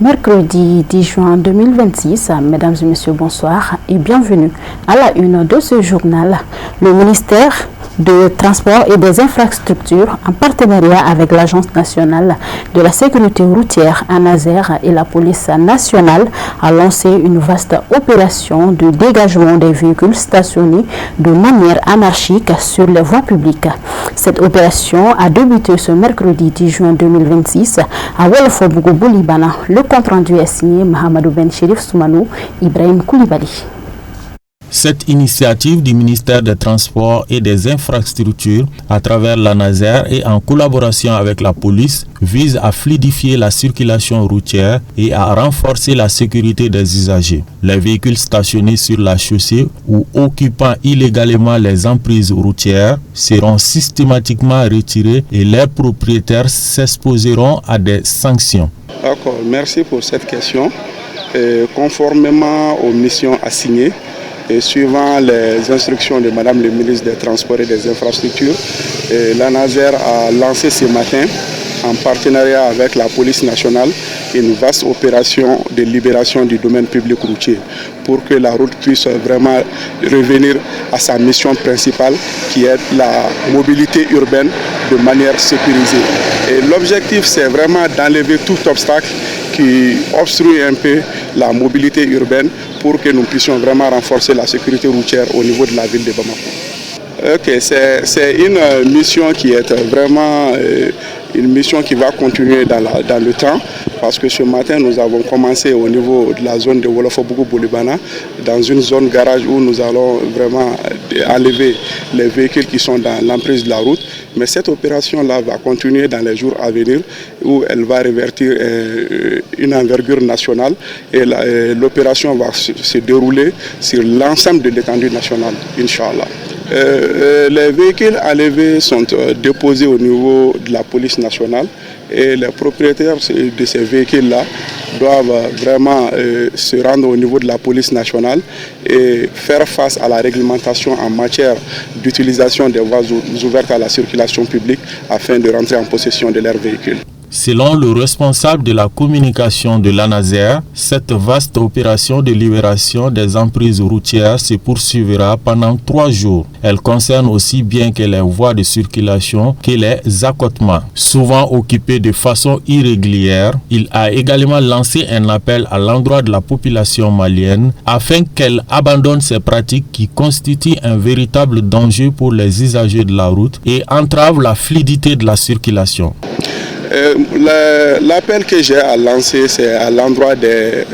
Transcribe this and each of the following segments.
mercredi 10 juin 2026. Mesdames et messieurs, bonsoir et bienvenue à la une de ce journal. Le ministère de Transport et des Infrastructures, en partenariat avec l'Agence nationale de la sécurité routière ANASER et la police nationale, a lancé une vaste opération de dégagement des véhicules stationnés de manière anarchique sur les voies publiques. Cette opération a débuté ce mercredi 10 juin 2026 à Wolofo-Bougou-Boulibana. Le compte-rendu est signé Mahamadou Ben Chérif Soumanou, Ibrahim Koulibaly. Cette initiative du ministère des Transports et des Infrastructures à travers l'ANASER et en collaboration avec la police vise à fluidifier la circulation routière et à renforcer la sécurité des usagers. Les véhicules stationnés sur la chaussée ou occupant illégalement les emprises routières seront systématiquement retirés et leurs propriétaires s'exposeront à des sanctions. D'accord, merci pour cette question. Conformément aux missions assignées, et suivant les instructions de Madame le ministre des Transports et des Infrastructures, l'ANASER a lancé ce matin, en partenariat avec la police nationale, une vaste opération de libération du domaine public routier pour que la route puisse vraiment revenir à sa mission principale qui est la mobilité urbaine de manière sécurisée. Et l'objectif, c'est vraiment d'enlever tout obstacle qui obstrue un peu la mobilité urbaine pour que nous puissions vraiment renforcer la sécurité routière au niveau de la ville de Bamako. Ok, c'est une mission qui est vraiment une mission qui va continuer dans le temps, parce que ce matin nous avons commencé au niveau de la zone de Wolofo-Bougou-Boulibana, dans une zone garage où nous allons vraiment enlever les véhicules qui sont dans l'emprise de la route. Mais cette opération-là va continuer dans les jours à venir, où elle va révertir une envergure nationale, et l'opération va se dérouler sur l'ensemble de l'étendue nationale, Inch'Allah. Les véhicules enlevés sont déposés au niveau de la police nationale et les propriétaires de ces véhicules-là doivent vraiment se rendre au niveau de la police nationale et faire face à la réglementation en matière d'utilisation des voies ouvertes à la circulation publique afin de rentrer en possession de leurs véhicules. Selon le responsable de la communication de l'ANASER, cette vaste opération de libération des emprises routières se poursuivra pendant 3 jours. Elle concerne aussi bien que les voies de circulation que les accotements. Souvent occupés de façon irrégulière, il a également lancé un appel à l'endroit de la population malienne afin qu'elle abandonne ces pratiques qui constituent un véritable danger pour les usagers de la route et entravent la fluidité de la circulation. L'appel que j'ai à lancer, c'est à l'endroit des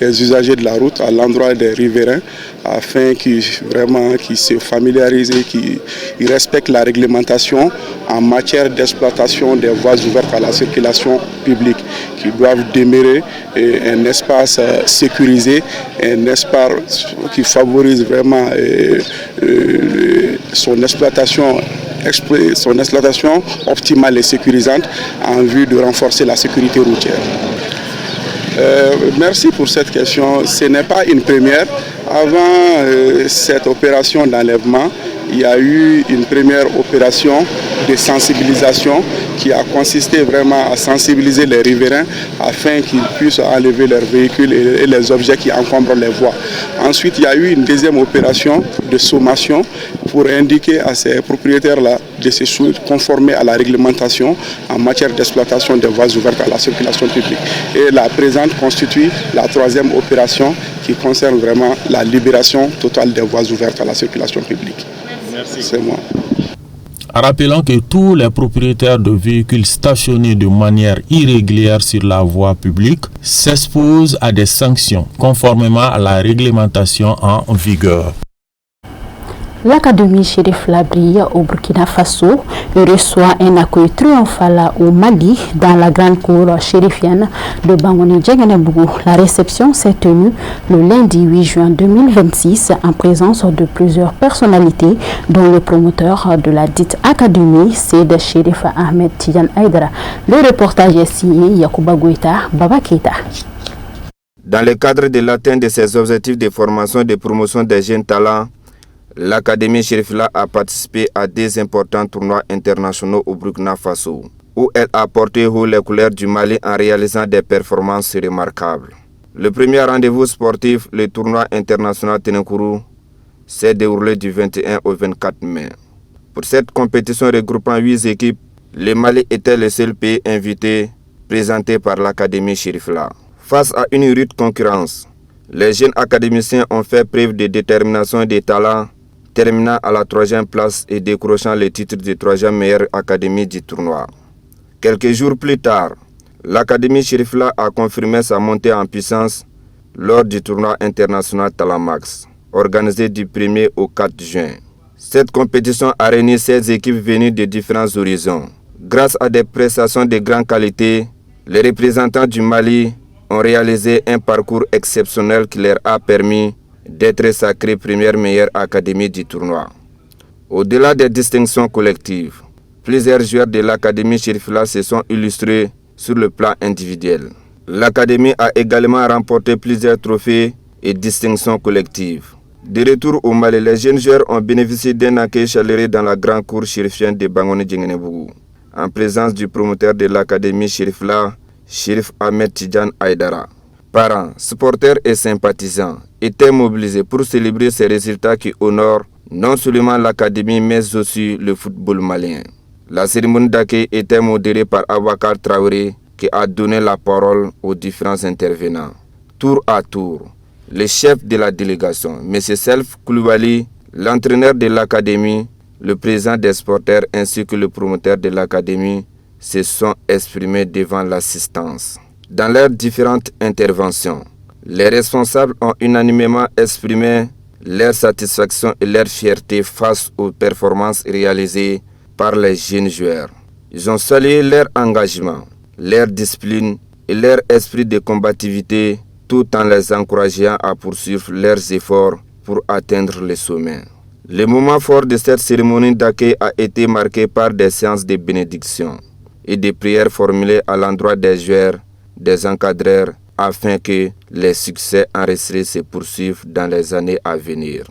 usagers de la route, à l'endroit des riverains, afin qu'ils se familiarisent et qu'ils respectent la réglementation en matière d'exploitation des voies ouvertes à la circulation publique, qui doivent demeurer un espace sécurisé, un espace qui favorise vraiment son exploitation optimale et sécurisante en vue de renforcer la sécurité routière. Merci pour cette question. Ce n'est pas une première. Avant cette opération d'enlèvement, il y a eu une première opération de sensibilisation qui a consisté vraiment à sensibiliser les riverains afin qu'ils puissent enlever leurs véhicules et les objets qui encombrent les voies. Ensuite, il y a eu une deuxième opération de sommation pour indiquer à ces propriétaires-là de se conformer à la réglementation en matière d'exploitation des voies ouvertes à la circulation publique. Et la présente constitue la 3e opération qui concerne vraiment la libération totale des voies ouvertes à la circulation publique. Merci. C'est moi. Rappelons que tous les propriétaires de véhicules stationnés de manière irrégulière sur la voie publique s'exposent à des sanctions conformément à la réglementation en vigueur. L'Académie Chérif Labri au Burkina Faso reçoit un accueil triomphal au Mali dans la grande cour chérifienne de Bangouni-Djeguenebougou. La réception s'est tenue le lundi 8 juin 2026 en présence de plusieurs personnalités, dont le promoteur de la dite Académie, c'est Chérif Ahmed Tidiane Aïdara. Le reportage est signé Yacouba Gouita Baba Keita. Dans le cadre de l'atteinte de ses objectifs de formation et de promotion des jeunes talents, l'Académie Chérif a participé à 2 importants tournois internationaux au Burkina Faso. où elle a porté haut les couleurs du Mali en réalisant des performances remarquables. Le premier rendez-vous sportif, le tournoi international Ténékourou, s'est déroulé du 21 au 24 mai. Pour cette compétition regroupant 8 équipes, le Mali était le seul pays invité présenté par l'Académie Chérifla. Face à une rude concurrence, les jeunes académiciens ont fait preuve de détermination et de talent, terminant à la 3e place et décrochant le titre de 3e meilleure académie du tournoi. Quelques jours plus tard, l'Académie Chérifla a confirmé sa montée en puissance lors du tournoi international Talamax, organisé du 1er au 4 juin. Cette compétition a réuni 16 équipes venues de différents horizons. Grâce à des prestations de grande qualité, les représentants du Mali ont réalisé un parcours exceptionnel qui leur a permis d'être sacrés première meilleure académie du tournoi. Au-delà des distinctions collectives, plusieurs joueurs de l'Académie Chérifla se sont illustrés sur le plan individuel. L'Académie a également remporté plusieurs trophées et distinctions collectives. De retour au Mali, les jeunes joueurs ont bénéficié d'un accueil chaleureux dans la grande cour chérifienne de Bangoné-Djengenebougou, en présence du promoteur de l'Académie Chérifla, Chérif Ahmed Tidjane Aïdara. Parents, supporters et sympathisants étaient mobilisés pour célébrer ces résultats qui honorent non seulement l'Académie mais aussi le football malien. La cérémonie d'accueil était modérée par Abouakar Traoré qui a donné la parole aux différents intervenants. Tour à tour, le chef de la délégation, M. Self Koulibaly, l'entraîneur de l'Académie, le président des supporters ainsi que le promoteur de l'Académie se sont exprimés devant l'assistance. Dans leurs différentes interventions, les responsables ont unanimement exprimé leur satisfaction et leur fierté face aux performances réalisées par les jeunes joueurs. Ils ont salué leur engagement, leur discipline et leur esprit de combativité tout en les encourageant à poursuivre leurs efforts pour atteindre le sommet. Le moment fort de cette cérémonie d'accueil a été marqué par des séances de bénédiction et des prières formulées à l'endroit des joueurs, des encadreurs, afin que les succès enregistrés se poursuivent dans les années à venir.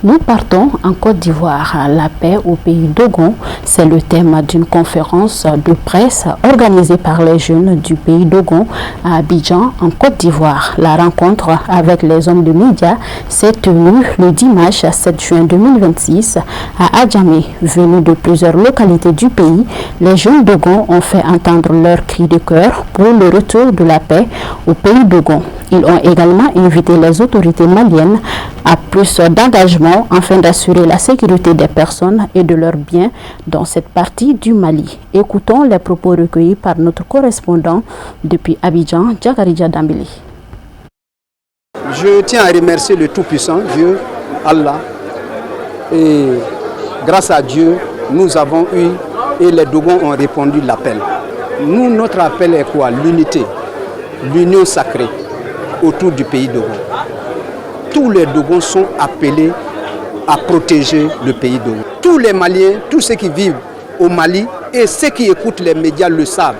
Nous partons en Côte d'Ivoire. La paix au pays d'Ogon, c'est le thème d'une conférence de presse organisée par les jeunes du pays d'Ogon à Abidjan, en Côte d'Ivoire. La rencontre avec les hommes de médias s'est tenue le dimanche 7 juin 2026 à Adjamé. Venus de plusieurs localités du pays, les jeunes d'Ogon ont fait entendre leur cri de cœur pour le retour de la paix au pays d'Ogon. Ils ont également invité les autorités maliennes à plus d'engagement afin d'assurer la sécurité des personnes et de leurs biens dans cette partie du Mali. Écoutons les propos recueillis par notre correspondant depuis Abidjan, Djakarija Dambili. Je tiens à remercier le Tout-Puissant, Dieu, Allah. Et grâce à Dieu, nous avons eu et les Dogons ont répondu l'appel. Nous, notre appel est quoi? L'unité, l'union sacrée autour du pays Dogon. Tous les Dogons sont appelés à protéger le pays Dogon. Tous les Maliens, tous ceux qui vivent au Mali et ceux qui écoutent les médias le savent.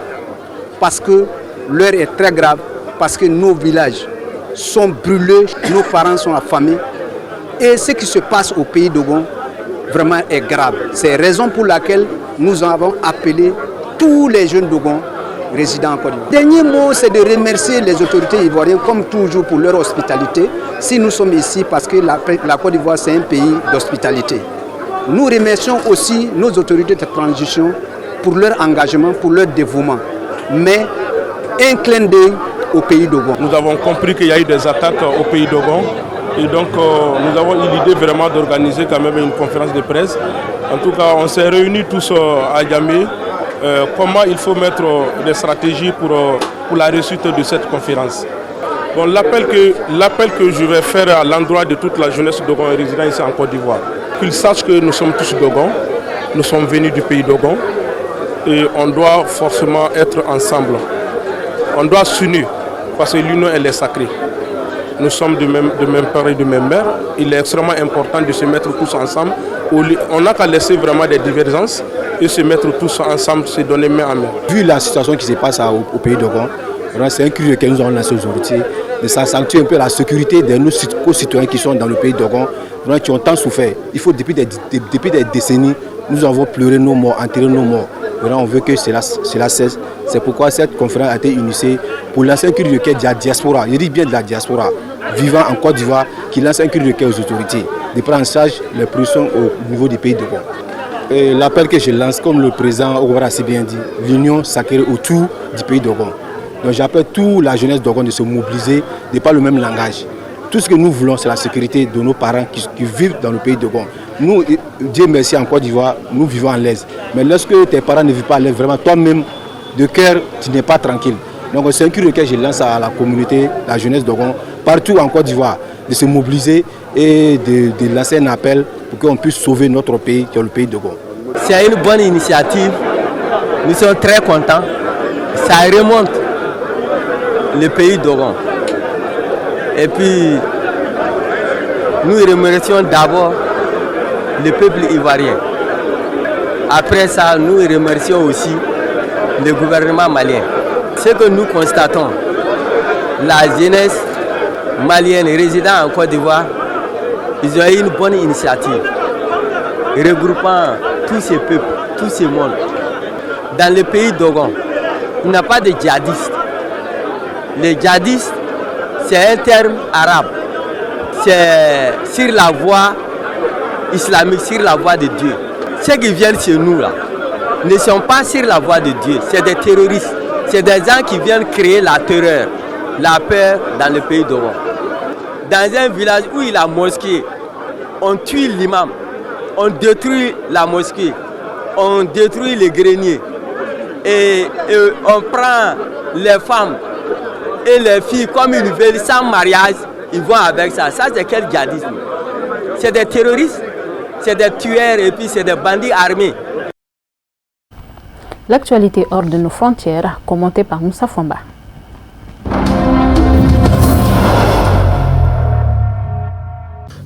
Parce que l'heure est très grave, parce que nos villages sont brûlés, nos parents sont affamés. Et ce qui se passe au pays Dogon, vraiment est grave. C'est la raison pour laquelle nous avons appelé tous les jeunes Dogons résidents en Côte d'Ivoire. Dernier mot, c'est de remercier les autorités ivoiriennes, comme toujours, pour leur hospitalité. Si nous sommes ici, parce que la Côte d'Ivoire, c'est un pays d'hospitalité. Nous remercions aussi nos autorités de transition pour leur engagement, pour leur dévouement. Mais un clin d'œil au pays Dogon. Nous avons compris qu'il y a eu des attaques au pays Dogon. Et donc, nous avons eu l'idée vraiment d'organiser quand même une conférence de presse. En tout cas, on s'est réunis tous à Yamé. Comment il faut mettre des stratégies pour la réussite de cette conférence. Bon, l'appel que je vais faire à l'endroit de toute la jeunesse Dogon et résidents ici en Côte d'Ivoire, qu'ils sachent que nous sommes tous Dogon, nous sommes venus du pays Dogon et on doit forcément être ensemble. On doit s'unir parce que l'union elle est sacrée. Nous sommes de même père et de même mère. Il est extrêmement important de se mettre tous ensemble. On n'a qu'à laisser vraiment des divergences et se mettre tous ensemble, se donner main en main. Vu la situation qui se passe au pays d'Ogon, c'est un cri que nous avons lancé aujourd'hui, de s'accentuer un peu la sécurité de nos concitoyens qui sont dans le pays d'Ogon, qui ont tant souffert. Il faut, depuis des décennies, nous avons pleuré nos morts, enterré nos morts. Maintenant, on veut que cela cesse. C'est pourquoi cette conférence a été initiée pour lancer un cri de cœur de la diaspora. Je dis bien de la diaspora, vivant en Côte d'Ivoire, qui lance un cri de cœur aux autorités, de prendre en charge les pressions au niveau du pays de Gabon. L'appel que je lance, comme le président Ogobara a si bien dit, l'union sacrée autour du pays de Gabon. Donc j'appelle toute la jeunesse d'Ogon de se mobiliser, de parler le même langage. Tout ce que nous voulons, c'est la sécurité de nos parents qui vivent dans le pays de Gabon. Nous, Dieu merci, en Côte d'Ivoire, nous vivons en l'aise. Mais lorsque tes parents ne vivent pas en l'aise, vraiment, toi-même, de cœur, tu n'es pas tranquille. Donc c'est un cri que je lance à la communauté, la jeunesse d'Ogon, partout en Côte d'Ivoire, de se mobiliser et de lancer un appel pour qu'on puisse sauver notre pays, qui est le pays d'Ogon. C'est une bonne initiative. Nous sommes très contents. Ça remonte le pays d'Ogon. Et puis, nous remercions d'abord le peuple ivoirien. Après ça, nous remercions aussi le gouvernement malien. Ce que nous constatons, la jeunesse malienne résidant en Côte d'Ivoire, ils ont eu une bonne initiative, regroupant tous ces peuples, tous ces mondes. Dans le pays d'Ogon, il n'y a pas de djihadistes. Les djihadistes, c'est un terme arabe. C'est sur la voie islamique, sur la voie de Dieu. Ceux qui viennent chez nous là ne sont pas sur la voie de Dieu, c'est des terroristes. C'est des gens qui viennent créer la terreur, la peur dans le pays d'Ogon. Dans un village où il y a la mosquée, on tue l'imam, on détruit la mosquée, on détruit les greniers et on prend les femmes et les filles comme ils veulent sans mariage, ils vont avec ça. Ça c'est quel djihadisme? C'est des terroristes, c'est des tueurs et puis c'est des bandits armés. L'actualité hors de nos frontières, commentée par Moussa Fomba.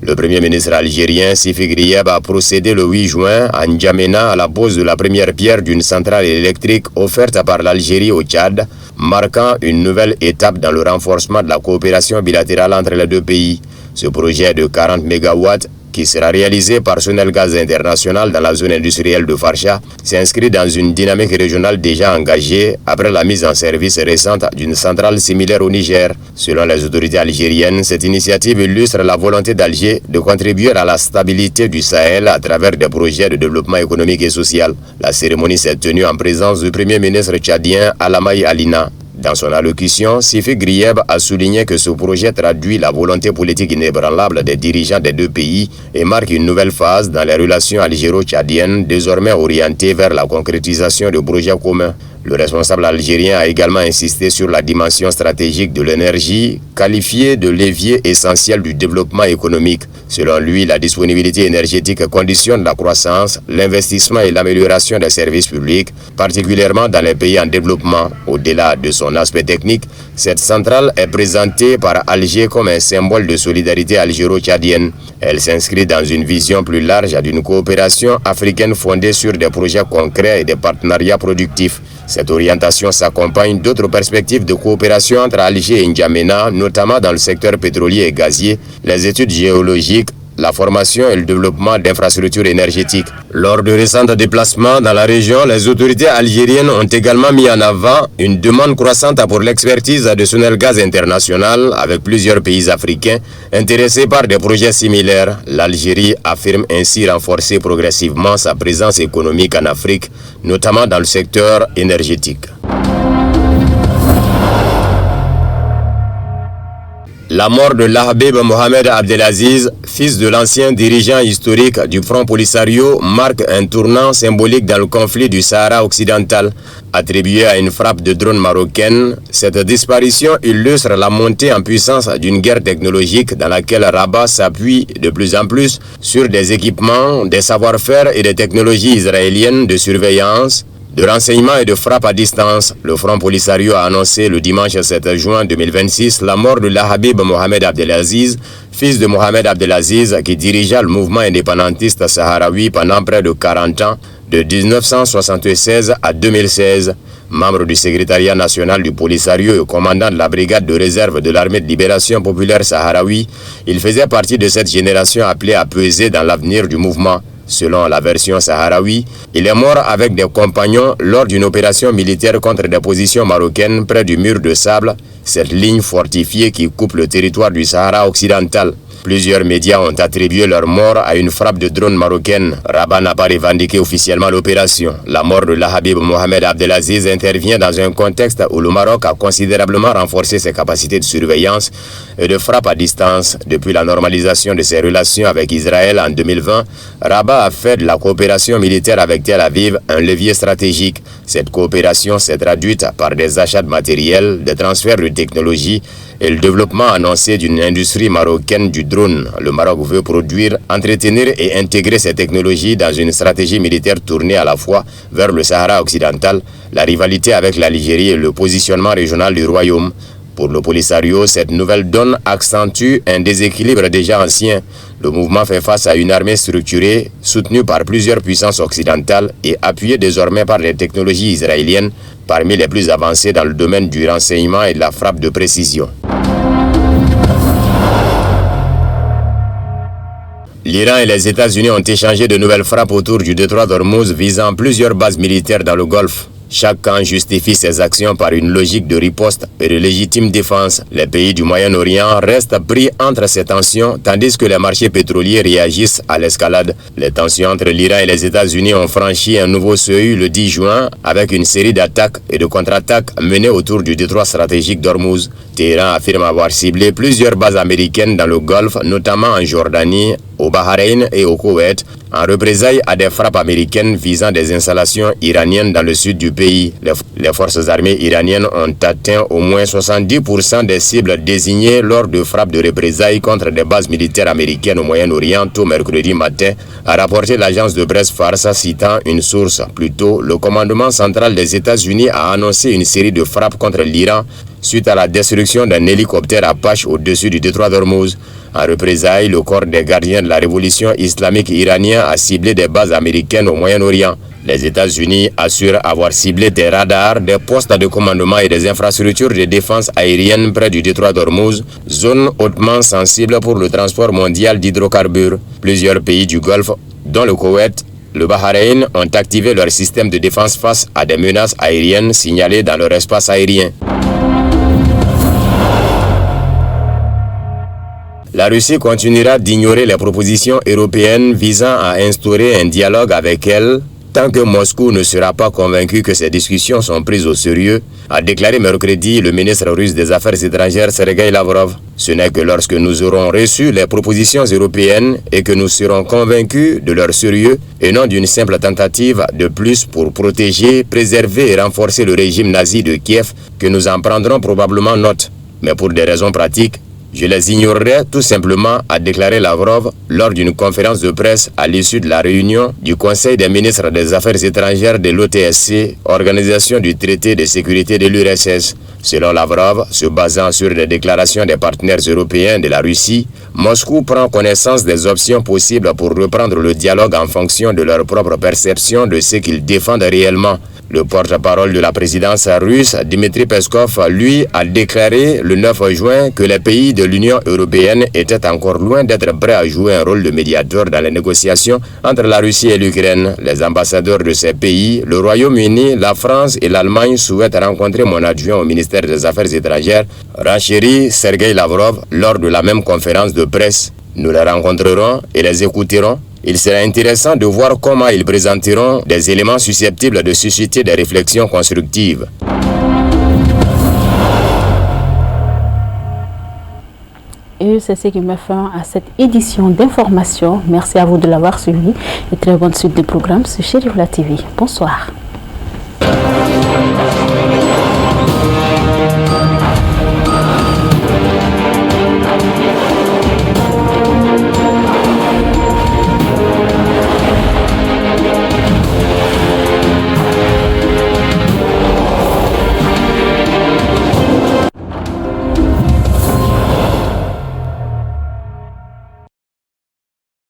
Le Premier ministre algérien Sifi Grieb a procédé le 8 juin à N'Djamena à la pose de la première pierre d'une centrale électrique offerte par l'Algérie au Tchad, marquant une nouvelle étape dans le renforcement de la coopération bilatérale entre les deux pays. Ce projet de 40 MW, qui sera réalisé par Sonelgaz International dans la zone industrielle de Farsha, s'inscrit dans une dynamique régionale déjà engagée après la mise en service récente d'une centrale similaire au Niger. Selon les autorités algériennes, cette initiative illustre la volonté d'Alger de contribuer à la stabilité du Sahel à travers des projets de développement économique et social. La cérémonie s'est tenue en présence du Premier ministre tchadien Alamaï Alina. Dans son allocution, Sifi Grieb a souligné que ce projet traduit la volonté politique inébranlable des dirigeants des deux pays et marque une nouvelle phase dans les relations algéro-tchadiennes désormais orientées vers la concrétisation de projets communs. Le responsable algérien a également insisté sur la dimension stratégique de l'énergie, qualifiée de levier essentiel du développement économique. Selon lui, la disponibilité énergétique conditionne la croissance, l'investissement et l'amélioration des services publics, particulièrement dans les pays en développement. Au-delà de son aspect technique, cette centrale est présentée par Alger comme un symbole de solidarité algéro-tchadienne. Elle s'inscrit dans une vision plus large d'une coopération africaine fondée sur des projets concrets et des partenariats productifs. Cette orientation s'accompagne d'autres perspectives de coopération entre Alger et N'Djamena, notamment dans le secteur pétrolier et gazier, les études géologiques, la formation et le développement d'infrastructures énergétiques. Lors de récents déplacements dans la région, les autorités algériennes ont également mis en avant une demande croissante pour l'expertise de Sonelgaz International avec plusieurs pays africains intéressés par des projets similaires. L'Algérie affirme ainsi renforcer progressivement sa présence économique en Afrique, notamment dans le secteur énergétique. La mort de Lahabib Mohamed Abdelaziz, fils de l'ancien dirigeant historique du Front Polisario, marque un tournant symbolique dans le conflit du Sahara occidental. Attribuée à une frappe de drone marocaine, cette disparition illustre la montée en puissance d'une guerre technologique dans laquelle Rabat s'appuie de plus en plus sur des équipements, des savoir-faire et des technologies israéliennes de surveillance, de renseignement et de frappe à distance. Le Front Polisario a annoncé le dimanche 7 juin 2026 la mort de Lahabib Mohamed Abdelaziz, fils de Mohamed Abdelaziz qui dirigea le mouvement indépendantiste sahraoui pendant près de 40 ans, de 1976 à 2016. Membre du secrétariat national du Polisario et commandant de la brigade de réserve de l'armée de libération populaire sahraoui, il faisait partie de cette génération appelée à peser dans l'avenir du mouvement. Selon la version sahraoui, il est mort avec des compagnons lors d'une opération militaire contre des positions marocaines près du mur de sable, cette ligne fortifiée qui coupe le territoire du Sahara occidental. Plusieurs médias ont attribué leur mort à une frappe de drone marocaine. Rabat n'a pas revendiqué officiellement l'opération. La mort de l'Habib Mohamed Abdelaziz intervient dans un contexte où le Maroc a considérablement renforcé ses capacités de surveillance et de frappe à distance. Depuis la normalisation de ses relations avec Israël en 2020, Rabat a fait de la coopération militaire avec Tel Aviv un levier stratégique. Cette coopération s'est traduite par des achats de matériel, des transferts de technologies et le développement annoncé d'une industrie marocaine du drone. Le Maroc veut produire, entretenir et intégrer ces technologies dans une stratégie militaire tournée à la fois vers le Sahara occidental, la rivalité avec l'Algérie et le positionnement régional du royaume. Pour le Polisario, cette nouvelle donne accentue un déséquilibre déjà ancien. Le mouvement fait face à une armée structurée, soutenue par plusieurs puissances occidentales et appuyée désormais par les technologies israéliennes, parmi les plus avancées dans le domaine du renseignement et de la frappe de précision. L'Iran et les États-Unis ont échangé de nouvelles frappes autour du détroit d'Ormuz visant plusieurs bases militaires dans le Golfe. Chaque camp justifie ses actions par une logique de riposte et de légitime défense. Les pays du Moyen-Orient restent pris entre ces tensions, tandis que les marchés pétroliers réagissent à l'escalade. Les tensions entre l'Iran et les États-Unis ont franchi un nouveau seuil le 10 juin avec une série d'attaques et de contre-attaques menées autour du détroit stratégique d'Ormuz. Téhéran affirme avoir ciblé plusieurs bases américaines dans le Golfe, notamment en Jordanie, au Bahreïn et au Koweït, en représailles à des frappes américaines visant des installations iraniennes dans le sud du pays. Les forces armées iraniennes ont atteint au moins 70% des cibles désignées lors de frappes de représailles contre des bases militaires américaines au Moyen-Orient tôt mercredi matin, a rapporté l'agence de presse Farsa citant une source. Plus tôt, le commandement central des États-Unis a annoncé une série de frappes contre l'Iran suite à la destruction d'un hélicoptère Apache au-dessus du détroit d'Ormuz. En représailles, le corps des gardiens de la révolution islamique iranien a ciblé des bases américaines au Moyen-Orient. Les États-Unis assurent avoir ciblé des radars, des postes de commandement et des infrastructures de défense aérienne près du détroit d'Ormuz, zone hautement sensible pour le transport mondial d'hydrocarbures. Plusieurs pays du Golfe, dont le Koweït, le Bahreïn, ont activé leur système de défense face à des menaces aériennes signalées dans leur espace aérien. La Russie continuera d'ignorer les propositions européennes visant à instaurer un dialogue avec elle tant que Moscou ne sera pas convaincu que ces discussions sont prises au sérieux, a déclaré mercredi le ministre russe des Affaires étrangères Sergei Lavrov. Ce n'est que lorsque nous aurons reçu les propositions européennes et que nous serons convaincus de leur sérieux et non d'une simple tentative de plus pour protéger, préserver et renforcer le régime nazi de Kiev que nous en prendrons probablement note. Mais pour des raisons pratiques, je les ignorerai tout simplement, a déclaré Lavrov lors d'une conférence de presse à l'issue de la réunion du Conseil des ministres des Affaires étrangères de l'OTSC, organisation du traité de sécurité de l'URSS. Selon Lavrov, se basant sur les déclarations des partenaires européens de la Russie, Moscou prend connaissance des options possibles pour reprendre le dialogue en fonction de leur propre perception de ce qu'ils défendent réellement. Le porte-parole de la présidence russe, Dmitry Peskov, lui, a déclaré le 9 juin que les pays de l'Union européenne étaient encore loin d'être prêts à jouer un rôle de médiateur dans les négociations entre la Russie et l'Ukraine. Les ambassadeurs de ces pays, le Royaume-Uni, la France et l'Allemagne souhaitent rencontrer mon adjoint au ministère des Affaires étrangères, renchérit Sergei Lavrov lors de la même conférence de presse. Nous les rencontrerons et les écouterons. Il sera intéressant de voir comment ils présenteront des éléments susceptibles de susciter des réflexions constructives. Et c'est ce qui met fin à cette édition d'information. Merci à vous de l'avoir suivi et très bonne suite des programmes sur Chérifla TV. Bonsoir.